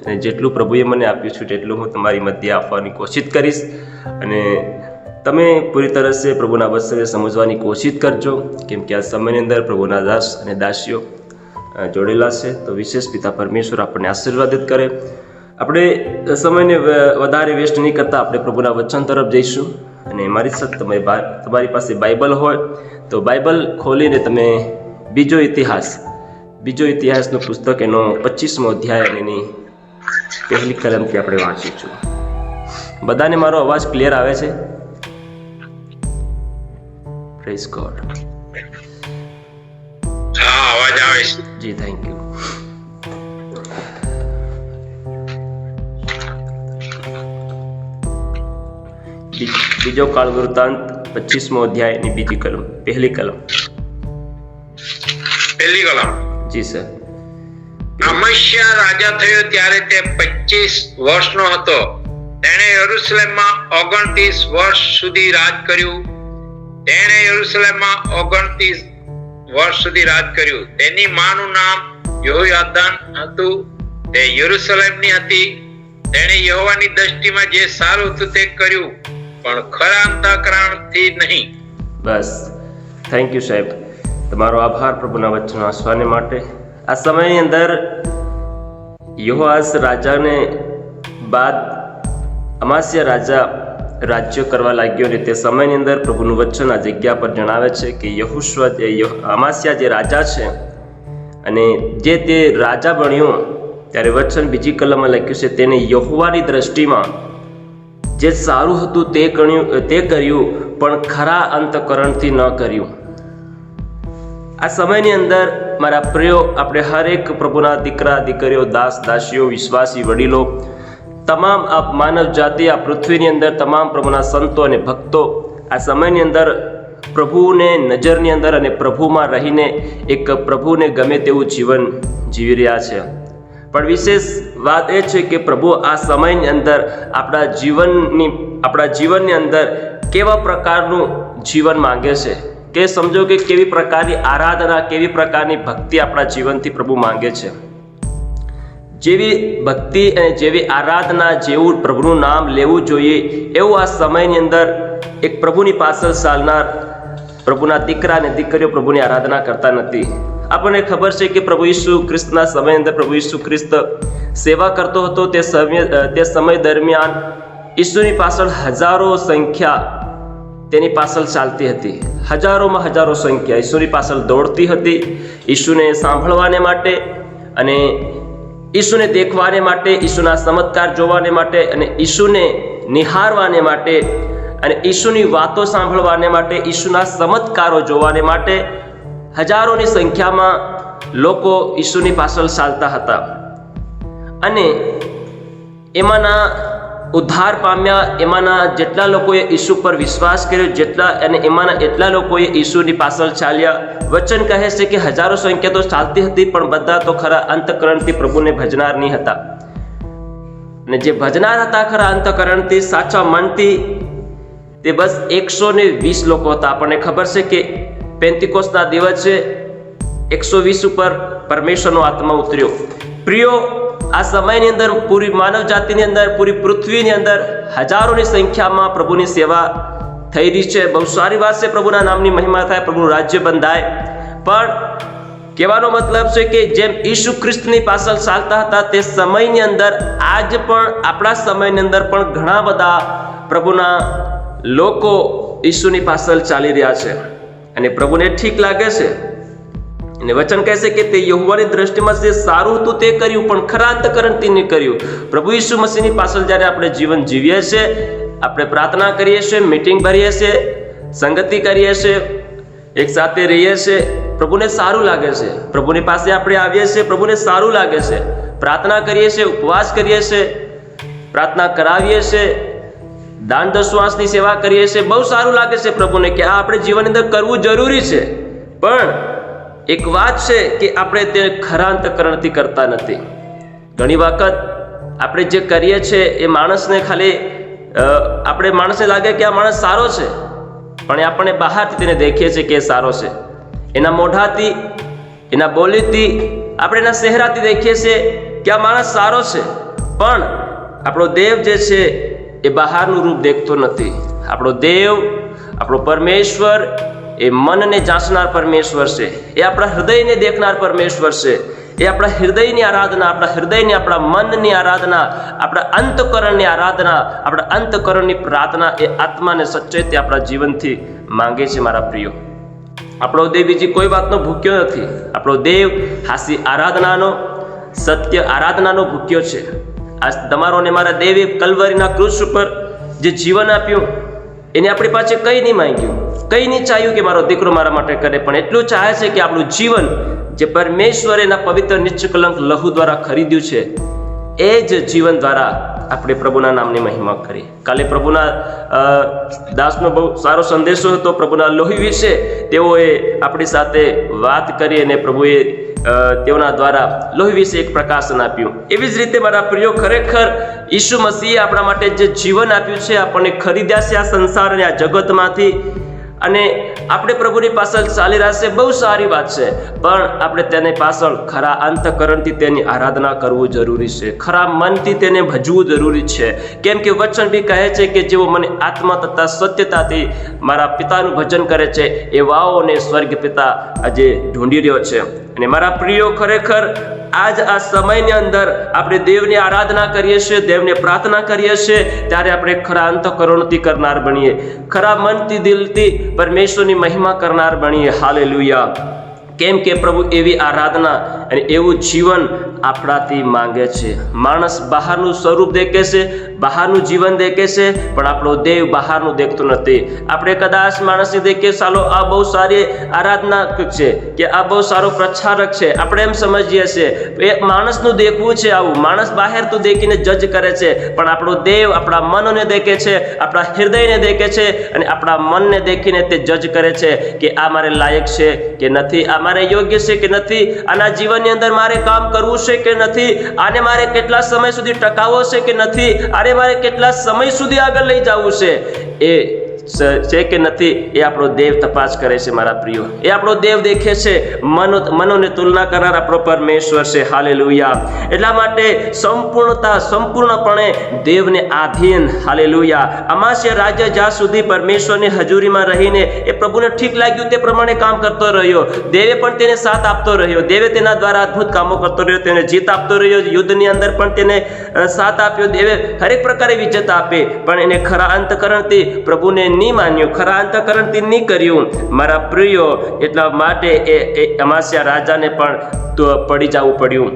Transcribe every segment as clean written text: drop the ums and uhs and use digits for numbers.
અને જેટલું પ્રભુએ મને આપ્યું છે તેટલું હું તમારી મધ્ય આપવાની કોશિશ કરીશ અને તમે પૂરી તરહ પ્રભુના વચનને સમજવાની કોશિશ કરજો, કેમ કે આ સમયની અંદર પ્રભુના દાસ અને દાસીઓ જોડેલા છે. તો વિશેષ પિતા પરમેશ્વર આપણને આશીર્વાદિત કરે. આપણે સમયને વધારે વેસ્ટ નહીં કરતા આપણે પ્રભુના વચન તરફ જઈશું. અને મારી સાથે તમારી પાસે બાઇબલ હોય તો બાઇબલ ખોલીને તમે બીજો ઇતિહાસનું પુસ્તક એનો 25મો અધ્યાય અને એની પહેલી કલમથી આપણે વાંચીશું. બધાને મારો અવાજ ક્લિયર આવે છે? Praise God. હા, અવાજ આવે છે. જી, થેન્ક યુ. બીજો કાળ વૃત્તાંત 25મો અધ્યાયની બીજી કલમ, પહેલી કલમ. જી સર. અમસ્યા રાજા થયો ત્યારે તે 25 વર્ષનો હતો. તેણે યરુશલેમમાં 29 વર્ષ સુધી રાજ કર્યું. તેની માનું નામ યહોયાદાન હતું. તે યરુશલેમની હતી. તેણે યહોવાની દ્રષ્ટિમાં જે સારું હતું તે કર્યું, પણ ખરા અંતઃકરણથી નહીં. બસ, થેન્ક યુ સાહેબ. તમારો આભાર પ્રભુના વચનો આસવાને માટે. આ સમયની અંદર યહોઆસ રાજાને બાદ અમાસ્યા રાજા રાજ્ય કરવા લાગ્યો અને તે સમયની અંદર પ્રભુનું વચન આ જગ્યા પર જણાવે છે કે અમાસ્યા જે રાજા છે અને જે તે રાજા બન્યો ત્યારે વચન બીજી કલમમાં લખ્યું છે, તેને યહોવાની દ્રષ્ટિમાં જે સારું હતું તે કર્યું, પણ ખરા અંતઃકરણથી ન કર્યું. આ સમયની અંદર મારા પ્રિયો, આપણે હરેક પ્રભુના દીકરા દીકરીઓ, દાસ દાસીઓ, વિશ્વાસી વડીલો, તમામ આ માનવ જાતિ, આ પૃથ્વીની અંદર તમામ પ્રભુના સંતો અને ભક્તો આ સમયની અંદર પ્રભુને નજરની અંદર અને પ્રભુમાં રહીને એક પ્રભુને ગમે તેવું જીવન જીવી રહ્યા છે. પણ વિશેષ વાત એ છે કે પ્રભુ આ સમયની અંદર આપણા જીવનની અંદર કેવા પ્રકારનું જીવન માંગે છે, કે સમજો કે કેવી પ્રકારની આરાધના, કેવી પ્રકારની ભક્તિ આપણા જીવનથી પ્રભુ માંગે છે. જેવી ભક્તિ અને જેવી આરાધના, જેવું પ્રભુનું નામ લેવું જોઈએ, એવું આ સમયની અંદર એક પ્રભુની પાછળ ચાલનાર પ્રભુના દીકરા અને દીકરીઓ પ્રભુની આરાધના કરતા નથી. આપણને ખબર છે કે પ્રભુ ઈસુ ખ્રિસ્તના સમય અંદર પ્રભુ ઈસુ ખ્રિસ્ત સેવા કરતો હતો. તે સમય દરમિયાન ઈસુની પાછળ હજારો સંખ્યા તેની પાછળ ચાલતી હતી. હજારોમાં હજારો સંખ્યા ઈસુની પાછળ દોડતી હતી, ઈસુને સાંભળવાને માટે અને ઈસુને દેખવાને માટે, ઈસુના ચમત્કાર જોવાને માટે અને ઈસુને નિહાળવાને માટે અને ઈસુની વાતો સાંભળવાને માટે, ઈસુના ચમત્કારો જોવાને માટે હજારોની સંખ્યામાં લોકો ઈસુની પાછળ ચાલતા હતા. અને એમાંના ઉદ્ધાર પામ્યા, એમાંના જેટલા લોકોએ ઈસુ પર વિશ્વાસ કર્યો, એમાંના એટલા લોકોએ ઈસુની પાછળ ચાલ્યા. વચન કહે છે કે હજારો સંખ્યા તો ચાલતી હતી, પણ બધા તો ખરા અંતઃકરણથી પ્રભુને ભજનાર નહીં હતા. અને જે ભજનાર હતા ખરા અંતઃકરણથી, સાચા મનથી, તે બસ 120 લોકો હતા. આપણને ખબર છે કે પેન્તિકોસ્તના દિવસે 120 ઉપર પરમેશ્વરનો આત્મા ઉતર્યો. પ્રિયો, આ સમયની અંદર પૂરી માનવ જાતિની અંદર, પૂરી પૃથ્વીની અંદર હજારોની સંખ્યામાં પ્રભુની સેવા થઈ રહી છે. બહુ સારી વાત છે, પ્રભુના નામની મહિમા થાય, પ્રભુનું રાજ્ય બંધાય. પણ કહેવાનો મતલબ છે કે જેમ ઈસુ ખ્રિસ્તની પાછળ ચાલતા હતા, તે સમયની અંદર આજ પણ આપણા સમયની અંદર પણ ઘણા બધા પ્રભુના લોકો ઈસુની પાછળ ચાલી રહ્યા છે અને પ્રભુને ઠીક લાગે છે. અને વચન કહે છે કે તે યહોવાની દ્રષ્ટિમાં જે સારું હતું તે કર્યું, પણ ખરા અંતઃકરણથી નહીં કર્યું. પ્રભુ ઈસુ મસીહની પાછળ જ્યારે આપણે જીવન જીવીએ છીએ, આપણે પ્રાર્થના કરીએ છીએ, મીટિંગ ભરીએ છીએ, સંગતિ કરીએ છીએ, એક સાથે રહીએ છીએ, પ્રભુને સારું લાગે છે. પ્રભુની પાસે આપણે આવીએ છીએ, પ્રભુને સારું લાગે છે. પ્રાર્થના કરીએ છીએ, ઉપવાસ કરીએ છીએ, પ્રાર્થના કરાવીએ છીએ, દાન દશવાંશની સેવા કરીએ છીએ, બહુ સારું લાગે છે પ્રભુને કે આ આપણે જીવનની અંદર કરવું જરૂરી છે. પણ એક વાત છે કે આપણે તે ખરા અંતઃકરણથી કરતા નથી. ઘણી વખત આપણે જે કરીએ છીએ એ માણસને લાગે કે આ માણસ સારો છે, પણ આપણે બહારથી તેને દેખીએ છીએ કે એ સારો છે. એના મોઢાથી, એના બોલીથી, આપણે એના ચહેરાથી દેખીએ છીએ કે આ માણસ સારો છે, પણ આપણો દેવ જે છે એ બહારનું રૂપ દેખતો નથી. આપણો દેવ, આપણો પરમેશ્વર એ મનને જાંચનાર પરમેશ્વર છે. એ આપણા હૃદયને દેખનાર પરમેશ્વર છે. એ આપણા હૃદયની આરાધના, આપણા હૃદયની, આપણા મનની આરાધના, આપણા અંતઃકરણની આરાધના, આપણા અંતઃકરણની પ્રાર્થના એ આત્માને સચ્ચાઈથી આપણા જીવનથી માંગે છે. મારા પ્રિયો, આપણો દેવ બીજી કોઈ વાતનો ભૂખ્યો નથી. આપણો દેવ હાસી આરાધનાનો, સત્ય આરાધનાનો ભૂખ્યો છે. આ તમારો ને મારા દેવે કલવરીના ક્રુસ ઉપર જે જીવન આપ્યું એને આપણી પાસે કંઈ નહીં માંગ્યું, કંઈ નહીં ચાહ્યું કે મારો દીકરો મારા માટે કરે, પણ એટલું ચાહે છે કે આપણું જીવન જે પરમેશ્વરે એના પવિત્ર નિષ્કલંક લહુ દ્વારા ખરીદ્યું છે એ જ જીવન દ્વારા આપણે પ્રભુના નામની મહિમા કરી. કાલે પ્રભુના દાસનો બહુ સારો સંદેશો હતો પ્રભુના લોહી વિશે. તેઓએ આપણી સાથે વાત કરી અને પ્રભુએ તેઓના દ્વારા લોહી વિશે એક પ્રકાશન આપ્યું. એવી જ રીતે મારા પ્રિયો, ખરેખર ઈસુ મસીહે આપણા માટે જે જીવન આપ્યું છે, આપણને ખરીદ્યા છે આ સંસાર અને આ જગતમાંથી, અને આપણે પ્રભુની પાછળ ચાલી રહ્યા છે, બહુ સારી વાત છે. પણ આપણે તેની પાછળ ખરા અંતઃકરણથી તેની આરાધના કરવું જરૂરી છે. ખરા મનથી તેને ભજવું જરૂરી છે. કેમ કે વચન બી કહે છે કે જેઓ મને આત્મા તથા સત્યતાથી મારા પિતાનું ભજન કરે છે એવાઓને સ્વર્ગ પિતા આજે ઢૂંઢી રહ્યો છે. અને મારા પ્રિયો, ખરેખર આજ આ સમયની અંદર આપણે દેવની આરાધના કરીએ છીએ, દેવને પ્રાર્થના કરીએ છીએ, ત્યારે આપણે ખરા અંતઃકરણથી કરનાર બનીએ, ખરા મનથી, દિલથી પરમેશ્વરની મહિમા કરનાર બનીએ. હાલેલુયા. કેમ કે પ્રભુ એવી આરાધના અને એવું જીવન આપણાથી માંગે છે. માણસ બહારનું સ્વરૂપ દેખે છે, બહારનું જીવન દેખે છે, પણ આપણો દેવ બહારનું દેખતો નથી. આપણે કદાચ માણસને દેખીએ, ચાલો આ બહુ સારી આરાધના છે કે આ બહુ સારો પ્રચારક છે, આપણે એમ સમજીએ છીએ. એ માણસનું દેખવું છે આવું. માણસ બહાર તો દેખીને જજ કરે છે, પણ આપણો દેવ આપણા મનને દેખે છે, આપણા હૃદયને દેખે છે, અને આપણા મનને દેખીને તે જજ કરે છે કે આ મારે લાયક છે કે નથી, આ મારે યોગ્ય છે કે નથી, આના જીવનની અંદર મારે કામ કરવું છે કે નથી, આને મારે કેટલા સમય સુધી ટકાવવો છે કે નથી, આને મારે કેટલા સમય સુધી આગળ લઈ જવું છે, એ છે કે નથી, એ આપણો દેવ તપાસ કરે છે. મારા પ્રિયો, એ આપણો દેવ દેખે છે. મનોને તુલના કરનાર આપણો પરમેશ્વર છે. હાલેલુયા. એટલા માટે સંપૂર્ણપણે દેવને આધીન. હાલેલુયા. અમાસ્ય રાજ્ય જ્યાં સુધી પરમેશ્વરની હજુરીમાં રહીને એ પ્રભુને ઠીક લાગ્યું તે પ્રમાણે કામ કરતો રહ્યો. દેવે પણ તેને સાથ આપતો રહ્યો. દેવે તેના દ્વારા અદ્ભુત કામો કરતો રહ્યો, તેને જીત આપતો રહ્યો. યુદ્ધની અંદર પણ તેને સાથ આપ્યો. દેવે હરેક પ્રકારે વિજેત આપે, પણ એને ખરા અંતઃકરણથી પ્રભુને નહીં માન્યું, ખરા અંતઃકરણથી નહીં કર્યું. મારા પ્રિયો, એટલા માટે એ અમાસ્યા રાજાને પણ પડી જવું પડ્યું.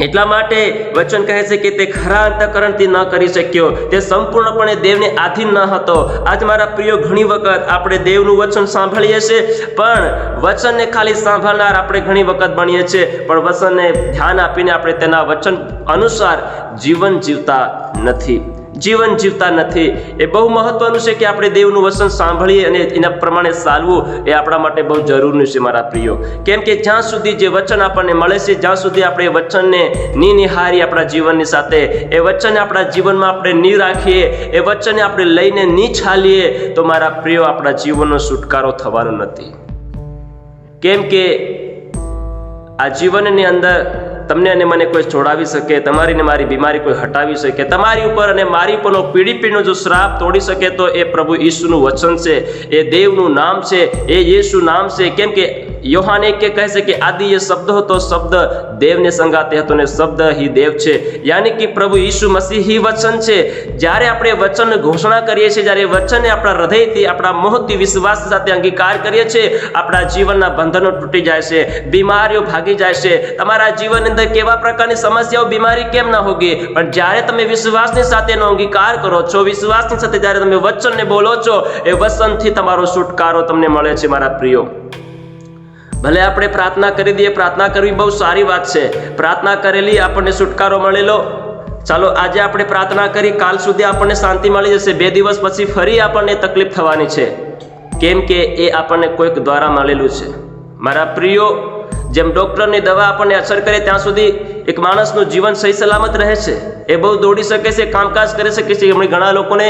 એટલા માટે વચન કહે છે કે તે ખરા અંતઃકરણથી ન કરી શક્યો, તે સંપૂર્ણપણે દેવને આધીન ન હતો. આજ મારા પ્રિયો, ઘણી વખત આપણે દેવનું વચન સાંભળીએ છીએ, પણ વચનને ખાલી સાંભળનાર આપણે ઘણી વખત બનીએ છીએ, પણ વચનને ધ્યાન આપીને આપણે તેના વચન અનુસાર જીવન જીવતા નથી. એ બહુ મહત્વનું છે કે આપણે દેવનું વચન સાંભળીએ અને એના પ્રમાણે ચાલવું એ આપણા માટે બહુ જરૂરી છે. મારા પ્રિયો, કેમ કે જ્યાં સુધી જે વચન આપણને મળે છે, જ્યાં સુધી આપણે વચનને નહીં નિહારી આપણા જીવનની સાથે, એ વચનને આપણા જીવનમાં આપણે નહીં રાખીએ, એ વચનને આપણે લઈને નહીં ચાલીએ, તો મારા પ્રિયો, આપણા જીવનનો છુટકારો થવાનો નથી. કેમ કે આ જીવનની અંદર તમને અને મને કોઈ છોડાવી શકે, તમારી ને મારી બીમારી કોઈ હટાવી શકે, તમારી ઉપર અને મારી ઉપરનો પીડીનો જો શ્રાપ તોડી શકે, તો એ પ્રભુ ઈસુનું વચન છે, એ દેવનું નામ છે, એ યેસુ નામ છે. કેમ કે યોહાન 1 કહે છે કે આદિ એ શબ્દ હતો, શબ્દ દેવને સંગાતે હતો ને શબ્દ ही દેવ છે. યાની કે પ્રભુ ઈસુ મસીહ ही વચન છે. જ્યારે આપણે વચન ઘોષણા કરીએ છીએ, જ્યારે વચનને આપણા હૃદયથી, આપણા મોહથી, વિશ્વાસ સાથે અંગીકાર કરીએ છીએ, આપણા જીવનના બંધનો તૂટી જાય છે, બીમારીઓ ભાગી જાય છે. તમારા જીવનની અંદર કેવા પ્રકારની સમસ્યાઓ, બીમારી કેમ ના હોગી, પણ જ્યારે તમે વિશ્વાસની સાથે એનો અંગીકાર કરો છો, વિશ્વાસની સાથે જ્યારે તમે વચનને બોલો છો, એ વચનથી તમારો છુટકારો તમને મળે છે. મારા પ્રિયો, ભલે આપણે પ્રાર્થના કરી દઈએ, પ્રાર્થના કરવી બહુ સારી વાત છે, પ્રાર્થના કરેલી આપણને છુટકારો મળેલો. ચાલો આજે આપણે પ્રાર્થના કરી, કાલ સુધી આપણને શાંતિ મળી જશે, 2 દિવસ પછી ફરી આપણને તકલીફ થવાની છે. કેમ કે એ આપણને કોઈક દ્વારા મળેલું છે. મારા પ્રિયો, જેમ ડોક્ટરની દવા આપણને અસર કરે ત્યાં સુધી એક માણસનું જીવન સહી સલામત રહે છે, એ બહુ દોડી શકે છે, કામકાજ કરી શકે છે. એમણે ઘણા લોકોને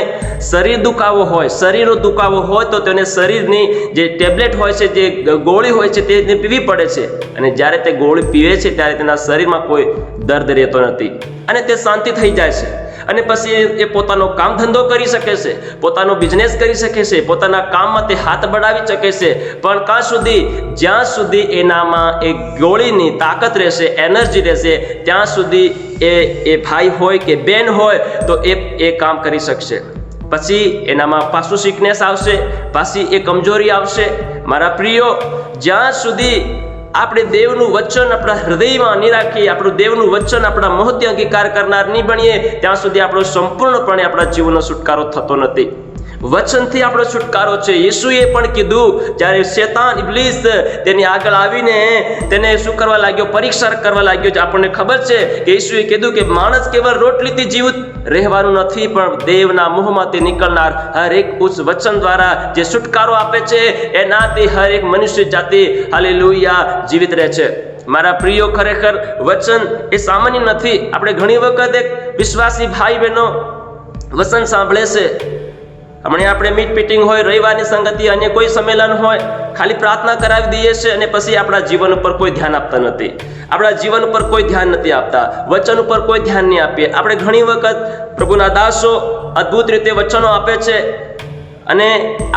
શરીર દુખાવો હોય, શરીરનો દુખાવો હોય તો તેને શરીરની જે ટેબ્લેટ હોય છે, જે ગોળી હોય છે તે પીવી પડે છે. અને જ્યારે તે ગોળી પીવે છે ત્યારે તેના શરીરમાં કોઈ દર્દ રહેતો નથી અને તે શાંતિ થઈ જાય છે. અને પછી એ પોતાનો કામ ધંધો કરી શકે છે, પોતાનો બિઝનેસ કરી શકે છે, પોતાના કામમાં તે હાથ બઢાવી શકે છે. પણ જ્યાં સુધી એનામાં એ ગોળીની તાકાત રહેશે, એનર્જી રહેશે, ત્યાં સુધી એ ભાઈ હોય કે બેન હોય તો એ કામ કરી શકશે. પછી એનામાં પાછું સિકનેસ આવશે, પાછી એ કમજોરી આવશે. મારા પ્રિયો, જ્યાં સુધી આપણે દેવનું વચન આપણા હૃદયમાં નહીં રાખીએ, આપણું દેવનું વચન આપણા મોહથી અંગીકાર કરનાર નહીં બનીએ, ત્યાં સુધી આપણો સંપૂર્ણપણે આપણા જીવનનો છુટકારો થતો નથી. વચનથી આપણો છુટકારો છે. યેસુએ પણ કીધું, જ્યારે શેતાન ઇબ્લીસ તેની આગળ આવીને તેને શું કરવા લાગ્યો? પરીક્ષા કરવા લાગ્યો. આપણને ખબર છે કે યેસુએ કીધું કે માણસ કેવળ રોટલીથી જીવિત રહેવાનું નથી, પણ દેવના મુખમાંથી નીકળનાર હર એક ઉચ્ચ વચન દ્વારા જે છુટકારો આપે છે એનાથી હર એક મનુષ્ય જાતિ હાલેલુયા જીવિત રહે છે. મારા પ્રિયો, ખરેખર વચન એ સામાન્ય નથી. આપણે ઘણી વખત એક વિશ્વાસી ભાઈ બહેનો વચન સાંભળે છે. હમણાં આપણે મીટ મીટિંગ હોય, રવિવારની સંગતિ, અન્ય કોઈ સંમેલન હોય, ખાલી પ્રાર્થના કરાવી દઈએ છીએ અને પછી આપણા જીવન ઉપર કોઈ ધ્યાન આપતા નથી. આપણા જીવન ઉપર કોઈ ધ્યાન નથી આપતા, વચન ઉપર કોઈ ધ્યાન નહીં આપીએ. આપણે ઘણી વખત પ્રભુના દાસો અદ્ભુત રીતે વચનો આપે છે અને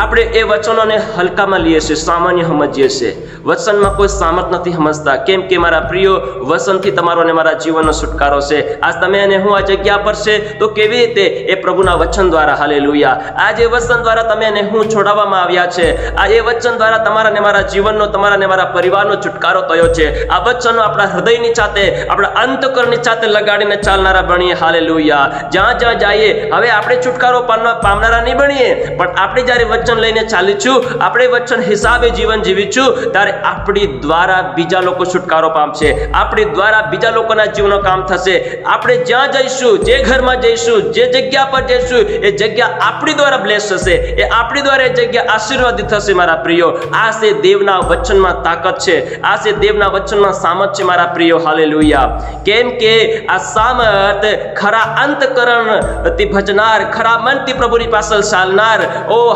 આપણે એ વચનોને હલકામાં લઈએ છીએ, સામાન્ય સમજીએ છીએ. વચનમાં કોઈ સામર્થ નથી સમજતા. કેમ કે મારા પ્રિયો, વચનથી તમારો અને મારા જીવનનો છુટકારો છે. આજ તમે અને હું આ જગ્યા પર છે તો કેવી રીતે? એ પ્રભુના વચન દ્વારા. હાલેલુયા. આ જે વચન દ્વારા તમે અને હું છોડાવવામાં આવ્યા છે, આ એ વચન દ્વારા તમારા અને મારા જીવનનો, તમારા અને મારા પરિવારનો છુટકારો થયો છે. આ વચનો આપણા હૃદયની સાથે, આપણા અંતકરણની સાથે લગાડીને ચાલનારા બનીએ. હાલેલુયા. જ્યાં જ્યાં જઈએ, હવે આપણે છુટકારો પામનારા નહીં બનીએ, પણ આપણે જ્યારે વચન લઈને ચાલીશું, આપણે વચન હિસાબે જીવન જીવીશું, ત્યારે આપણી દ્વારા બીજા લોકો છુટકારો પામશે, આપણી દ્વારા બીજા લોકોના જીવનનો કામ થશે. આપણે જ્યાં જઈશું, જે ઘરમાં જઈશું, જે જગ્યા પર જઈશું, એ જગ્યા આપણી દ્વારા બ્લેસ થશે, એ આપણી દ્વારા એ જગ્યા આશીર્વાદિત થશે. મારા પ્રિયો, આ છે દેવના વચનમાં તાકાત છે, આ છે દેવના વચનમાં સામર્થ છે. મારા પ્રિયો, હાલેલુયા. કેમ કે આ સામર્થ ખરા અંતકરણથી ભજનાર, ખરા મનથી પ્રભુની પાછળ ચાલનાર,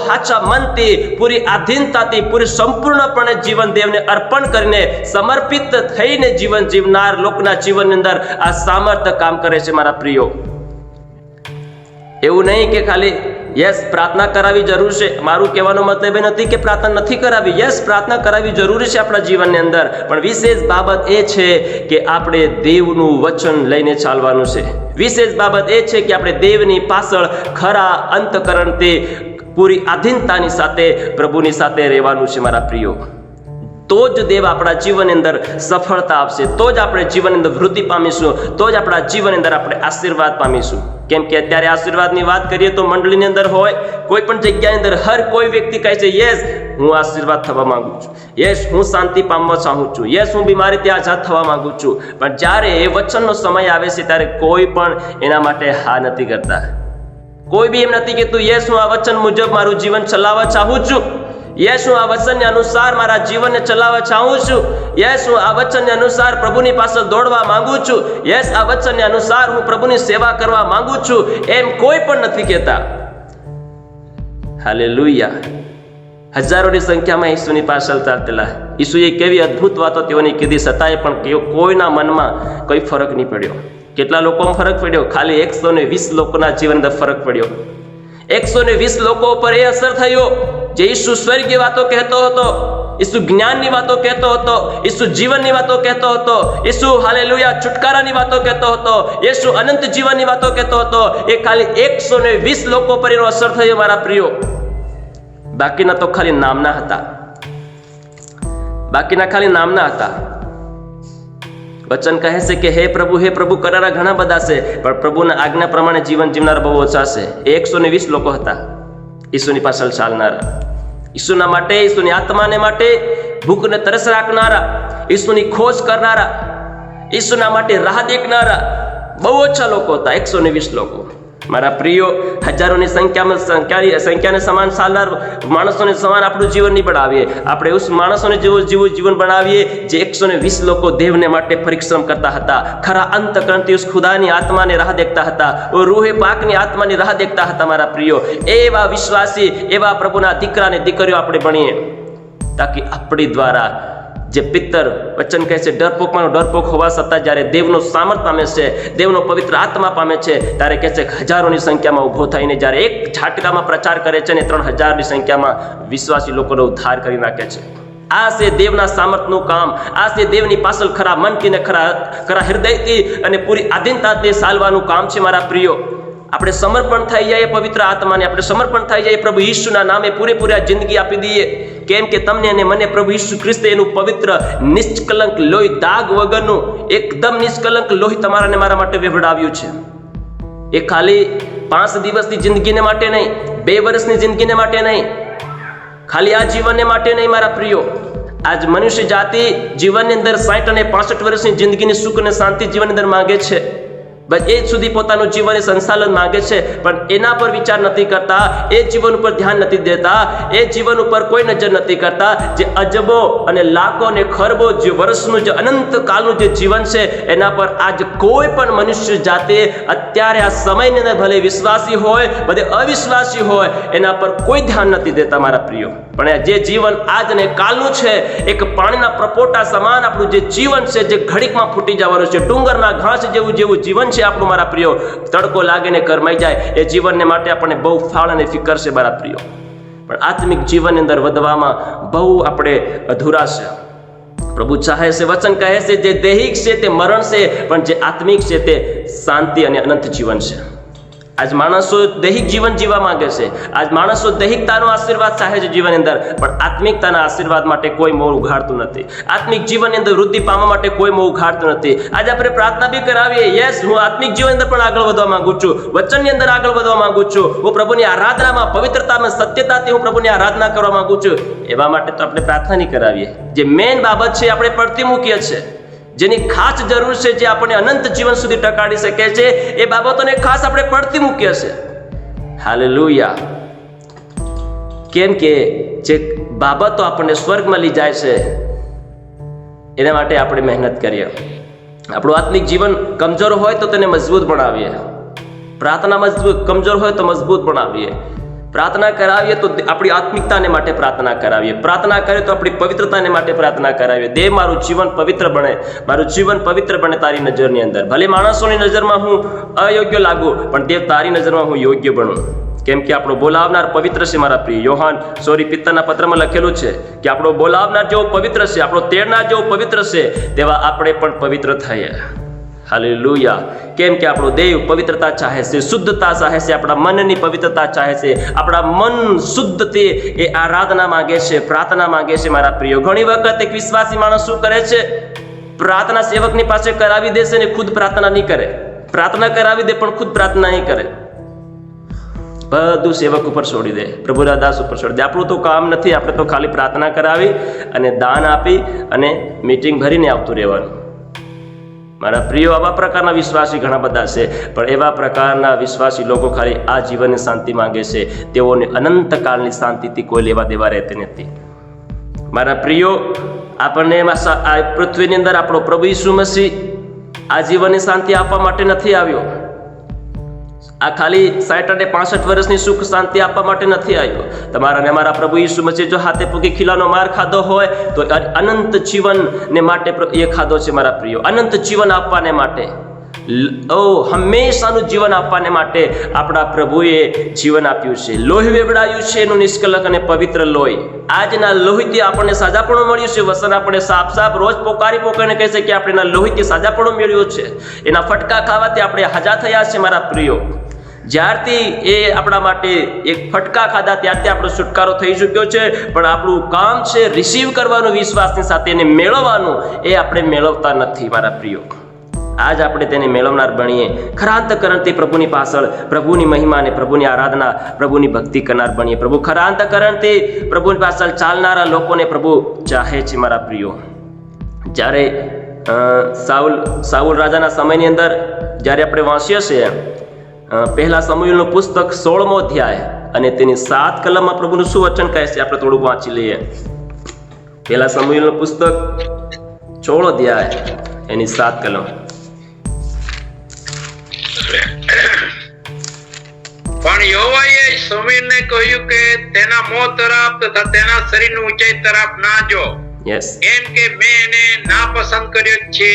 હાચા મનથી, પૂરી આધીનતાથી, પૂરી સંપૂર્ણપણે જીવન દેવને અર્પણ કરીને, સમર્પિત થઈને જીવન જીવનાર લોકોના જીવનની અંદર આ સામર્થ્ય કામ કરે છે. મારા પ્રિયો, એવું નહીં કે ખાલી પ્રાર્થના કરાવી જરૂર છે. મારું કહેવાનો મતલબ એ નથી કે પ્રાર્થના નથી કરાવી. પ્રાર્થના કરાવી જરૂરી છે આપણા જીવનની અંદર, પણ વિશેષ બાબત એ છે કે આપણે દેવનું વચન લઈને ચાલવાનું છે. વિશેષ બાબત એ છે કે આપણે દેવની પાછળ ખરા અંતકરણથી, પૂરી આધીનતાની સાથે પ્રભુની સાથે રહેવાનું છે. મારા પ્રિયો, તો જ દેવ આપણા જીવનની અંદર સફળતા આપશે, તો જ આપણે જીવનની અંદર વૃદ્ધિ પામીશું, તો જ આપણા જીવનની અંદર આપણે આશીર્વાદ પામીશું. કેમ કે અત્યારે આશીર્વાદની વાત કરીએ તો મંડળીની અંદર હોય, કોઈ પણ જગ્યાની અંદર હર કોઈ વ્યક્તિ કહે છે, હું આશીર્વાદ થવા માંગુ છું, હું શાંતિ પામવા ચાહું છું, હું બીમારીથી આઝાદ થવા માંગુ છું. પણ જ્યારે એ વચનનો સમય આવે છે ત્યારે કોઈ પણ એના માટે હા નથી કરતા. કોઈ બી એમ નથી કહેતું, હું આ વચન મુજબ મારું જીવન ચલાવવા ચાહું છું, હું આ વચનને અનુસાર મારા જીવનને ચલાવવા ચાહું છું, હું આ વચનને અનુસાર પ્રભુની પાછળ દોડવા માંગુ છું, આ વચનને અનુસાર હું પ્રભુની સેવા કરવા માંગુ છું, એમ કોઈ પણ નથી કહેતા. હાલેલુયા. હજારોની સંખ્યામાં ઈસુની પાછળ ચાલતેલા. ઈસુએ કેવી અદ્ભુત વાતો તેઓની કીધી, છતાંય પણ કોઈના મનમાં કોઈ ફરક નહીં પડ્યો. કેટલા લોકોમાં ફરક પડ્યો? ખાલી 120 લોકોના જીવન અંદર ફરક પડ્યો. 120 લોકો ઉપર એ અસર થયો જે ઈસુ સ્વર્ગીય વાતો કહેતો હતો, ઈસુ જ્ઞાનની વાતો કહેતો હતો, ઈસુ જીવનની વાતો કહેતો હતો, ઈસુ હાલેલુયા છુટકારાની વાતો કહેતો હતો, ઈસુ અનંત જીવનની વાતો કહેતો હતો. એ ખાલી 120 લોકો પર એનો અસર થયો. મારા પ્રિયો, બાકીના તો ખાલી નામના હતા, બાકીના ખાલી નામના હતા. વચન કહે છે કે હે પ્રભુ કરનારા ઘણા બધા છે, પણ પ્રભુના આજ્ઞા પ્રમાણે જીવન જીવનારા બહુ ઓછા છે. એ 120 લોકો હતા ઈસુની પાછળ ચાલનારા, ઈસુના માટે, ઈસુની આત્માને માટે ભૂખને તરસ રાખનારા, ઈસુની ખોજ કરનારા, ઈસુના માટે રાહ દેખનારા બહુ ઓછા લોકો હતા. 120 લોકો. મારા પ્રિયો, હજારોની સંખ્યાને સમાન ચાલનાર માણસોને સમાન આપણું જીવન નહીં બનાવીએ. આપણે ઉસ માણસોને જેવું જીવન બનાવીએ જે 120 લોકો દેવને માટે પરિશ્રમ કરતા હતા, ખરા અંતકરણથી ઉસ ખુદાની આત્માને રાહ દેખતા હતા, રૂહે પાકની આત્માની રાહ દેખતા હતા. મારા પ્રિયો, એવા વિશ્વાસી, એવા પ્રભુના દીકરા અને દીકરીઓ આપણે બનીએ, તાકી આપણી દ્વારા જે પિત્તર વચન કહે છે, ડરપોકમાં ડરપોક હોવા છતાં જ્યારે દેવનો સામર્થ પામે છે, દેવનો પવિત્ર આત્મા પામે છે, ત્યારે કહે છે હજારોની સંખ્યામાં ઊભો થઈને જ્યારે એક ઝાટકામાં પ્રચાર કરે છે ને 3000ની સંખ્યામાં વિશ્વાસી લોકોનો ઉદ્ધાર કરી નાખે છે. આ છે દેવના સામર્થનું કામ. આ છે દેવની પાછળ ખરા મનથી ને ખરા હૃદયથી અને પૂરી આધીનતાથી ચાલવાનું કામ છે. મારા પ્રિયો, આપણે સમર્પણ થઈ જઈએ પવિત્ર આત્માને, આપણે સમર્પણ થઈ જઈએ પ્રભુ ઈસુના નામે, પૂરેપૂરી જિંદગી આપી દઈએ. કેમ કે તમને અને મને પ્રભુ ઈસુ ખ્રિસ્તે એનું પવિત્ર નિષ્કલંક લોહી, દાગ વગરનું એકદમ નિષ્કલંક લોહી તમારા ને મારા માટે વહેવડાવ્યું છે. એ ખાલી 5 દિવસની જિંદગીને માટે નહીં, 2 વર્ષની જિંદગીને માટે નહીં, ખાલી આ જીવનને માટે નહીં. મારા પ્રિયો, આજ મનુષ્ય જાતિ જીવનની અંદર 60 અને 65 વર્ષની જિંદગીની સુખ અને શાંતિ જીવનની અંદર માંગે છે. બસ એ સુધી પોતાનું જીવન સંચાલન માંગે છે, પણ એના પર વિચાર નથી કરતા, એ જીવન ઉપર ધ્યાન નથી દેતા, એ જીવન ઉપર કોઈ નજર નથી કરતા. જે અજબો અને લાખો અને ખરબો જે વર્ષનું જે અનંત કાળનું જે જીવન છે, એના પર આજ કોઈ પણ મનુષ્ય જાતે અત્યારે આ સમયની અંદર ભલે વિશ્વાસી હોય, બધે અવિશ્વાસી હોય, એના પર કોઈ ધ્યાન નથી દેતા. મારા પ્રિયો, પણ જે જીવન આજ અને કાલનું છે, એક પાણીના પ્રપોટા સમાન આપણું જે જીવન છે, જે ઘડીકમાં ફૂટી જવાનું છે, ડુંગરના ઘાસ જેવું જીવન છે આપણું. મારા પ્રિયો, તડકો લાગે ને કરમાઈ જાય, એ જીવનને માટે આપણને બહુ ફાળ અને ફિકર છે. મારા પ્રિયો, પણ આત્મિક જીવનની અંદર વધવામાં બહુ આપણે અધૂરા છે. પ્રભુ ચાહે છે, વચન કહે છે, જે દૈહિક છે તે મરણ છે, પણ જે આત્મિક છે તે શાંતિ અને અનંત જીવન છે. આજ માણસો દૈહિક જીવન જીવવા માંગે છે, આજ માણસો દૈહિકતાનો આશીર્વાદ ચાહે છે જીવનની અંદર, પણ આત્મિકતાના આશીર્વાદ માટે કોઈ મોં ઉઘાડતું નથી. આત્મિક જીવનની અંદર વૃદ્ધિ પામવા માટે કોઈ મોં ઉઘાડતું નથી. આજે આપણે પ્રાર્થના બી કરાવીએ, યસ, હું આત્મિક જીવનની અંદર પણ આગળ વધવા માંગુ છું, વચનની અંદર આગળ વધવા માંગુ છું, હું પ્રભુની આરાધનામાં, પવિત્રતામાં, સત્યતાથી હું પ્રભુની આરાધના કરવા માંગુ છું. એવા માટે તો આપણે પ્રાર્થના નહીં કરાવીએ. જે મેઇન બાબત છે આપણે પડતી મૂકીએ છીએ, જેની ખાસ જરૂર છે, જે આપણને અનંત જીવન સુધી ટકાડી શકે છે, એ બાબતોને ખાસ આપણે પડતી મૂકીએ છીએ. હાલેલુયા. કેમ કે જે બાબતો આપણને સ્વર્ગમાં લઈ જાય છે, એના માટે આપણે મહેનત કરીએ. આપણું આત્મિક જીવન કમજોર હોય તો તેને મજબૂત બનાવીએ. પ્રાર્થના કમજોર હોય તો મજબૂત બનાવીએ. પ્રાર્થના કરાવીએ તો આપણી આત્મિકતાને માટે પ્રાર્થના કરાવીએ. પ્રાર્થના કરીએ તો આપણી પવિત્રતાને માટે પ્રાર્થના કરાવીએ. દેવ, મારું જીવન પવિત્ર બને, મારું જીવન પવિત્ર બને તારી નજરની અંદર. ભલે માણસોની નજરમાં હું અયોગ્ય લાગુ, પણ દેવ, તારી નજરમાં હું યોગ્ય બનું. કેમ કે આપણો બોલાવનાર પવિત્ર છે. મારા પ્રિય, પિત્તરના પત્રમાં લખેલું છે કે આપણો બોલાવનાર જેવો પવિત્ર છે, આપણો તેડનાર જેવો પવિત્ર છે, તેવા આપણે પણ પવિત્ર થઈએ. હાલેલુયા. કેમ કે આપણો દેવ પવિત્રતા ચાહે છે, શુદ્ધતા ચાહે છે, આપણા મનની પવિત્રતા ચાહે છે, આપણા મન શુદ્ધ તે એ આરાધના માંગે છે, પ્રાર્થના માંગે છે. મારા પ્રિયો, ઘણી વખત એક વિશ્વાસી માણસ શું કરે છે, પ્રાર્થના સેવકની પાસે કરાવી દેશે ને ખુદ પ્રાર્થના નહીં કરે. પ્રાર્થના કરાવી દે પણ ખુદ પ્રાર્થના નહીં કરે. બધું સેવક ઉપર છોડી દે, પ્રભુના દાસ ઉપર છોડી દે. આપણું તો કામ નથી, આપણે તો ખાલી પ્રાર્થના કરાવી અને દાન આપી અને મીટિંગ ભરીને આવતું રહેવાનું. મારા પ્રિયો, આવા પ્રકારના વિશ્વાસી ઘણા બધા છે, પણ એવા પ્રકારના વિશ્વાસી લોકો ખાલી આ જીવનની શાંતિ માંગે છે, તેઓને અનંતકાળની શાંતિથી કોઈ લેવા દેવા રહેતી નથી. મારા પ્રિયો, આપણને આ પૃથ્વીની અંદર આપણો પ્રભુ ઈસુ મસીહ આ જીવનની શાંતિ આપવા માટે નથી આવ્યો. આ ખાલી 60 અને 65 વર્ષની સુખ શાંતિ આપવા માટે નથી આવ્યો. તમારા અને મારા પ્રભુ ઈસુ મસીહ જો હાથે પગે ખીલાનો માર ખાધો હોય તો અનંત જીવનને માટે એ ખાધો છે. મારા પ્રિયો, અનંત જીવન આપવાને માટે, હંમેશાનું જીવન આપવાને માટે આપણા પ્રભુએ જીવન આપ્યું છે. લોહી વેવડાયું છે, એનું નિષ્કલંક અને પવિત્ર લોહી. આજના લોહીથી આપણને સાજાપણું મળ્યું છે. વસન આપણે સાફ રોજ પોકારીને કહે છે કે આપણે એના લોહીથી સાજાપણું મેળવ્યું છે. એના ફટકા ખાવાથી આપણે હાજા થયા છે. મારા પ્રિયો, જ્યારથી એ આપણા માટે એક ફટકા ખાધા ત્યારથી આપણો છુટકારો થઈ ચૂક્યો છે, પણ આપણું કામ છે રિસીવ કરવાનું, વિશ્વાસની સાથે એને મેળવવાનું. એ આપણે મેળવતા નથી. મારા પ્રિયો, આજ આપણે તેને મેળવનાર બનીએ. ખરાંતકરણથી પ્રભુની પાછળ પ્રભુની મહિમા અને પ્રભુની આરાધના, પ્રભુની ભક્તિ કરનાર બનીએ. પ્રભુ ખરાંતકરણથી પ્રભુની પાછળ ચાલનારા લોકોને પ્રભુ ચાહે છે. મારા પ્રિયો, જ્યારે સાઉલ રાજાના સમયની અંદર જ્યારે આપણે વાંચીએ છીએ પહેલા સમુએલનું પુસ્તક 16મો અધ્યાય અને તેની 7 કલમમાં પ્રભુનું શું વચન કહે છે આપણે થોડુંક વાંચી લઈએ. પહેલા સમુએલનું પુસ્તક 16 અધ્યાય એની 7 કલમ. પણ યહોવાએ સમીરને કહ્યું કે તેના મોં તરફ તથા તેના શરીરની ઊંચાઈ તરફ ના જો, યસ, કેમ કે મેં એને નાપસંદ કર્યો છે.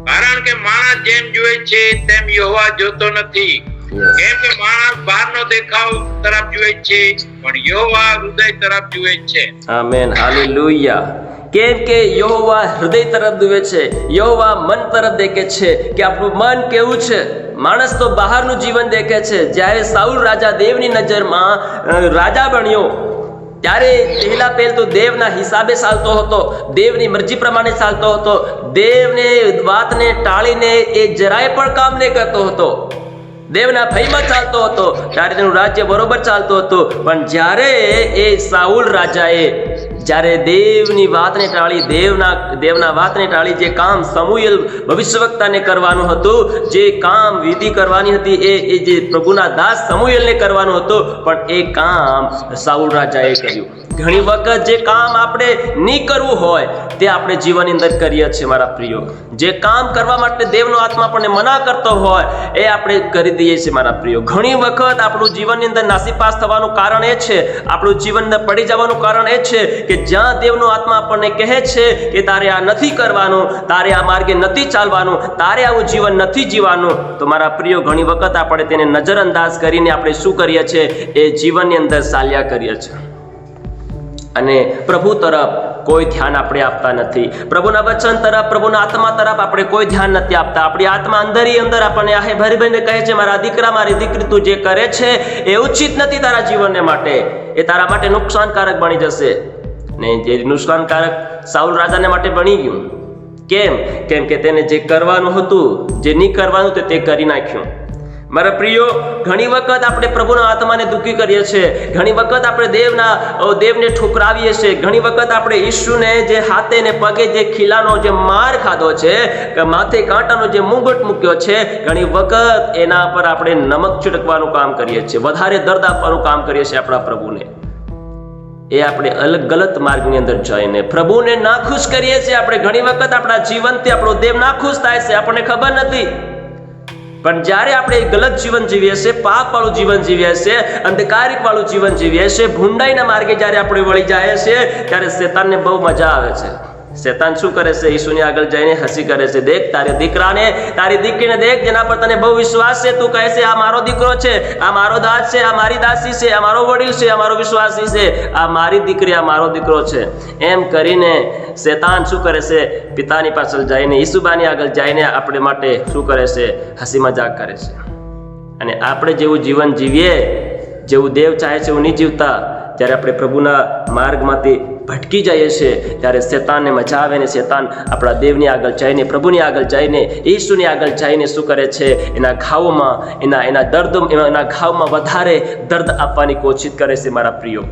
કારણ કે માણસ જેમ જુએ છે તેમ યહોવા જોતો નથી. કેમ કે માણસ બહારનો દેખાવ તરફ જુએ છે, પણ યહોવા હૃદય તરફ જુએ છે. Amen, hallelujah. કેમ કે યહોવા હૃદય તરફ જુએ છે, યહોવા મન તરફ દેખે છે કે આપણું મન કેવું છે. માણસ તો બહારનું જીવન દેખે છે. જ્યારે સાઉલ રાજા દેવની નજરમાં રાજા બન્યો ત્યારે પહેલ તો દેવના હિસાબે ચાલતો હતો, દેવની મરજી પ્રમાણે ચાલતો હતો, દેવને વાતને ટાળીને એ જરાય પણ કામ નહીં કરતો હતો, દેવના ભયમાં ચાલતો હતો, ત્યારે તેનું રાજ્ય બરોબર ચાલતું હતું. પણ જ્યારે એ સાઉલ રાજાએ જ્યારે દેવની વાતને ટાળી, દેવના વાતને ટાળી જે કામ સમુએલ ભવિષ્યવક્તાને કરવાનું હતું, જે કામ વિધિ કરવાની હતી, એ જે પ્રભુના દાસ સમુએલને કરવાનું હતું, પણ એ કામ સાઉલ રાજાએ કર્યું. ઘણી વખત જે કામ આપણે નહીં કરવું હોય તે આપણે જીવનની અંદર કરીએ છીએ મારા પ્રિયો. જે કામ કરવા માટે દેવનો આત્મા આપણને મના કરતો હોય એ આપણે કરી દઈએ છીએ મારા પ્રિયો. ઘણી વખત આપણું જીવનની અંદર નાસીપાસ થવાનું કારણ એ છે, આપણું જીવન અંદર પડી જવાનું કારણ એ છે કે જ્યાં દેવનો આત્મા આપણને કહે છે કે તારે આ નથી કરવાનું, તારે આ માર્ગે નથી ચાલવાનું, તારે આવું જીવન નથી જીવવાનું, તો મારા પ્રિયો ઘણી વખત આપણે તેને નજરઅંદાજ કરીને આપણે શું કરીએ છીએ, એ જીવનની અંદર ચાલ્યા કરીએ છીએ અને પ્રભુ તરફ કોઈ ધ્યાન આપણે આપતા નથી. પ્રભુના વચન તરફ, પ્રભુના આત્મા તરફ આપણે કોઈ ધ્યાન નથી આપતા. આપણી આત્મા અંદર આપણને આહે ભરી ભરીને કહે છે, મારા દીકરા, મારી દીકરી, તું જે કરે છે એ ઉચિત નથી તારા જીવનને માટે, એ તારા માટે નુકસાનકારક બની જશે. ને જે નુકસાનકારક સાઉલ રાજાને માટે બની ગયું. કેમ કે તેને જે કરવાનું હતું, જે નહીં કરવાનું તે કરી નાખ્યું. મારા પ્રિયો, ઘણી વખત આપણે પ્રભુના આત્માને દુઃખી કરીએ છીએ, ઘણી વખત આપણે દેવને ઠુકરાવીએ છીએ, ઘણી વખત આપણે ઈસુને જે હાથે ને પગે જે ખીલાનો જે માર ખાધો છે, કે માથે કાંટાનો જે મુગટ મૂક્યો છે, ઘણી વખત એના પર આપણે નમક છિડકવાનું કામ કરીએ છીએ, વધારે દર્દ આપવાનું કામ કરીએ છીએ આપણા પ્રભુને. એ આપણે ગલત માર્ગની અંદર જઈને પ્રભુને નાખુશ કરીએ છીએ. આપણે ઘણી વખત આપણા જીવનથી આપણો દેવ નાખુશ થાય છે, આપણને ખબર નથી. પણ જ્યારે આપણે ગલત જીવન જીવીએ છીએ, પાપ વાળું જીવન જીવીએ છીએ, અંધકારિક વાળું જીવન જીવીએ છીએ, ભૂંડાઈના માર્ગે જ્યારે આપણે વળી જાય છે, ત્યારે શેતાનને બહુ મજા આવે છે. શેતાન શું કરે છે? ઈસુની આગળ જઈને હસી કરે છે. દેખ, તારે દીકરાને, તારી દીકરીને દેખ, જેના પર તને બહુ વિશ્વાસ છે. તું કહે છે આ મારો દીકરો છે, આ મારો દાસ છે, આ મારી દાસી છે, આ મારો વડીલ છે, આ મારો વિશ્વાસી છે, આ મારી દીકરી, આ મારો દીકરો છે. એમ કરીને શેતાન શું કરે છે? પિતાની પાછળ જઈને, ઈસુબાની આગળ જઈને આપણે માટે શું કરે છે? હસી મજાક કરે છે. અને આપણે જેવું જીવન જીવીએ, જેવું દેવ ચાહે છે એવું નહીં જીવતા, જ્યારે આપણે પ્રભુના માર્ગમાંથી ભટકી જઈએ છીએ, ત્યારે શેતાનને મજા આવે ને શેતાન આપણા દેવની આગળ જઈને, પ્રભુની આગળ જઈને, ઈસુની આગળ જઈને શું કરે છે? એના ઘાવમાં, એના દર્દ, એના ઘાવમાં વધારે દર્દ આપવાની કોશિશ કરે છે મારા પ્રિયો.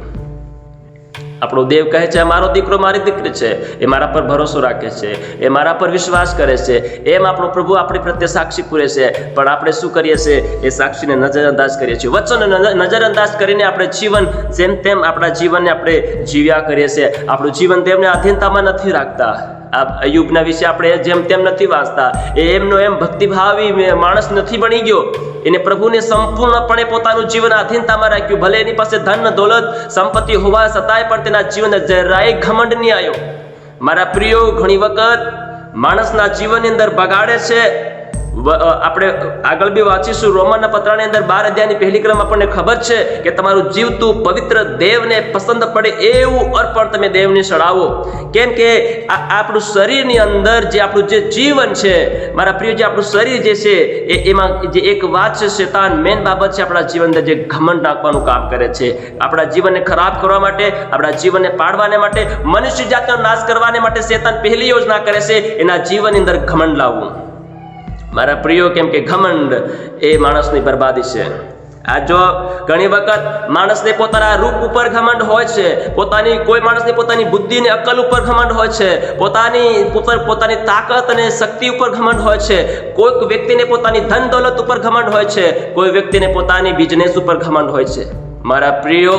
આપણો દેવ કહે છે મારો દીકરો, મારી દીકરી છે, એ મારા પર ભરોસો રાખે છે, એ મારા પર વિશ્વાસ કરે છે, એમ આપણો પ્રભુ આપણી પ્રત્યે સાક્ષી પૂરે છે. પણ આપણે શું કરીએ છીએ? એ સાક્ષીને નજરઅંદાજ કરીએ છીએ, વચનને નજરઅંદાજ કરીને આપણે જીવન જેમ તેમ આપણા જીવનને આપણે જીવ્યા કરીએ છીએ. આપણું જીવન દેવને આધીનતામાં નથી રાખતા. આ અયુબના વિશે આપણે જેમ તેમ નથી વાંચતા. એ એમનો એમ ભક્તિભાવી માણસ નથી બની ગયો. એને પ્રભુને સંપૂર્ણપણે પોતાનું જીવન આધીનતામાં રાખ્યું. ભલે એની પાસે ધન દોલત સંપત્તિ હોવા છતાંય પણ તેના જીવન જરાય ઘમંડ નહીં આવ્યો. મારા પ્રિયો, ઘણી વખત માણસના જીવનની અંદર બગાડે છે. આપણે આગળ બી વાંચીશું, રોમનના પત્રની અંદર 12 અધ્યાયની પહેલી ક્રમ આપણને ખબર છે કે તમારું જીવતું પવિત્ર દેવને પસંદ પડે એવું અર્પણ તમે દેવને ચડાવો. કેમ કે આપણું શરીરની અંદર જે આપણું જે જીવન છે મારા પ્રિય, જે આપણું શરીર જે છે એમાં જે એક વાત છે, શેતાન મેન બાબત છે, આપણા જીવન અંદર જે ઘમંડ નાખવાનું કામ કરે છે. આપણા જીવનને ખરાબ કરવા માટે, આપણા જીવનને પાડવાને માટે, મનુષ્ય જાતનો નાશ કરવાને માટે શેતાન પહેલી યોજના કરે છે એના જીવનની અંદર ઘમંડ લાવવું મારા પ્રિયો. કેમ કે ઘમંડ એ માણસની બરબાદી છે. આ જો ઘણી વખત માણસને પોતાના રૂપ ઉપર ઘમંડ હોય છે, કોઈ માણસને પોતાની બુદ્ધિ અને અક્કલ ઉપર ઘમંડ હોય છે, પોતાની તાકાત અને શક્તિ ઉપર ઘમંડ હોય છે, કોઈક વ્યક્તિને પોતાની ધન દોલત ઉપર ઘમંડ હોય છે, કોઈ વ્યક્તિને પોતાની બિઝનેસ ઉપર ઘમંડ હોય છે. મારા પ્રિયો,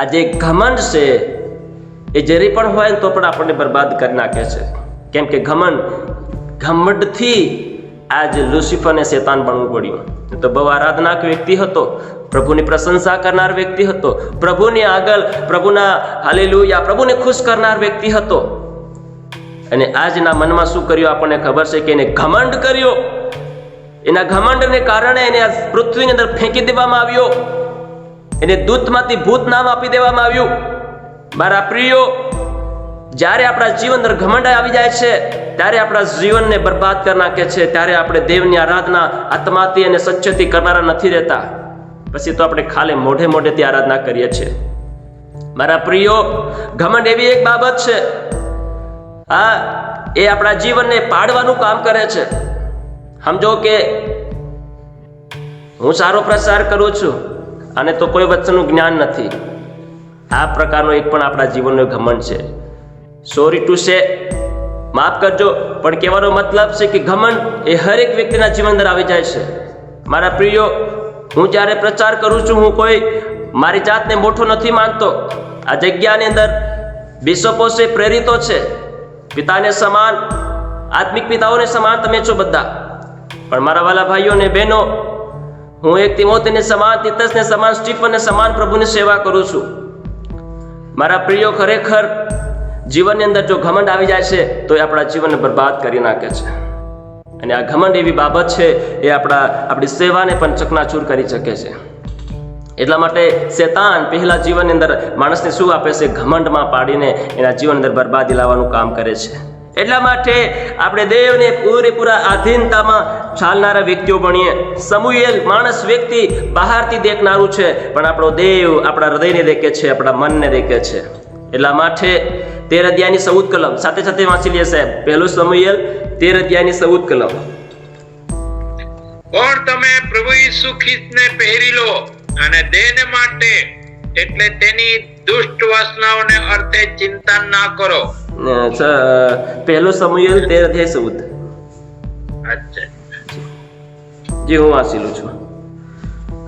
આ જે ઘમંડ છે એ જરી પણ હોય તો પણ આપણને બરબાદ કરી નાખે છે. કેમ કે ઘમંડથી આજ લુસિફરને શેતાન બનવું પડ્યું. તો બહુ આરાધનાક વ્યક્તિ હતો, પ્રભુની પ્રશંસા કરનાર વ્યક્તિ હતો, પ્રભુની આગળ પ્રભુના હાલેલુયા પ્રભુને ખુશ કરનાર વ્યક્તિ હતો. અને આજના મનમાં શું કર્યું આપણને ખબર છે કે એને ઘમંડ કર્યો. એના ઘમંડને કારણે એને આ પૃથ્વીની અંદર ફેંકી દેવામાં આવ્યો. એને દૂતમાંથી ભૂત નામ આપી દેવામાં આવ્યું. મારા પ્રિયો, જ્યારે આપણા જીવન અંદર ઘમંડ આવી જાય છે ત્યારે આપણા જીવનને બરબાદ કરી નાખે છે. ત્યારે આપણે દેવની આરાધના આત્માથી અને સચ્ચેથી કરનારા નથી રહેતા. પછી તો આપણે ખાલી મોઢેથી આરાધના કરીએ છીએ. મારા પ્રિયો, ઘમંડ એવી એક બાબત છે, એ આપણા જીવનને પાડવાનું કામ કરે છે. સમજો કે હું સારો પ્રચાર કરું છું અને તો કોઈ વચનનું જ્ઞાન નથી. આ પ્રકારનો એક પણ આપણા જીવનનો ઘમંડ છે. સોરી ટુ સે, માફ કરજો, પણ કહેવાનો મતલબ છે કે ઘમંડ એ હરેક વ્યક્તિના જીવન અંદર આવી જાય છે. મારા પ્રિયો, હું જ્યારે પ્રચાર કરું છું, હું કોઈ મારી જાતને મોટો નથી માનતો. આ જગ્યાની અંદર બિશપો છે, પ્રેરિતો છે, પિતાને સમાન, આત્મિક પિતાઓને સમાન તમે છો બધા. પણ મારા વાલા ભાઈઓ અને બહેનો, હું એક તિમોથીને સમાન, તીતસને સમાન, સ્ટીફનને સમાન પ્રભુની સેવા કરું છું. મારા પ્રિયો, ખરેખર જીવનની અંદર જો ઘમંડ આવી જાય છે તો એ આપણા જીવનને બરબાદ કરી નાખે છે. અને આ ઘમંડ એવી બાબત છે, એ આપણી સેવાને પણ ચકનાચૂર કરી શકે છે. એટલા માટે શેતાન પહેલા જીવનની અંદર માણસને શું આપે છે? ઘમંડમાં પાડીને એના જીવન અંદર બરબાદી લાવવાનું કામ કરે છે. એટલા માટે આપણે દેવને પૂરેપૂરા આધીનતામાં ચાલનારા વ્યક્તિઓ બનીએ. સમુએલ માણસ વ્યક્તિ બહારથી દેખનારું છે, પણ આપણો દેવ આપણા હૃદયને દેખે છે, આપણા મનને દેખે છે. એટલા માટે 13 અધ્યાયની 14 કલમ સાથે સાથે વાંચી લે સાહેબ. 1 સમુએલ 13 અધ્યાયની 14 કલમ. પણ તમે પ્રભુ ઈસુ ખ્રિસ્તને પહેરી લો અને દેહને માટે એટલે તેની દુષ્ટ વાસનાઓને અર્થે ચિંતા ના કરો. 1 સમુએલ 13 અધ્યાય 14. અચ્છા, જે હું વાંચેલું છું.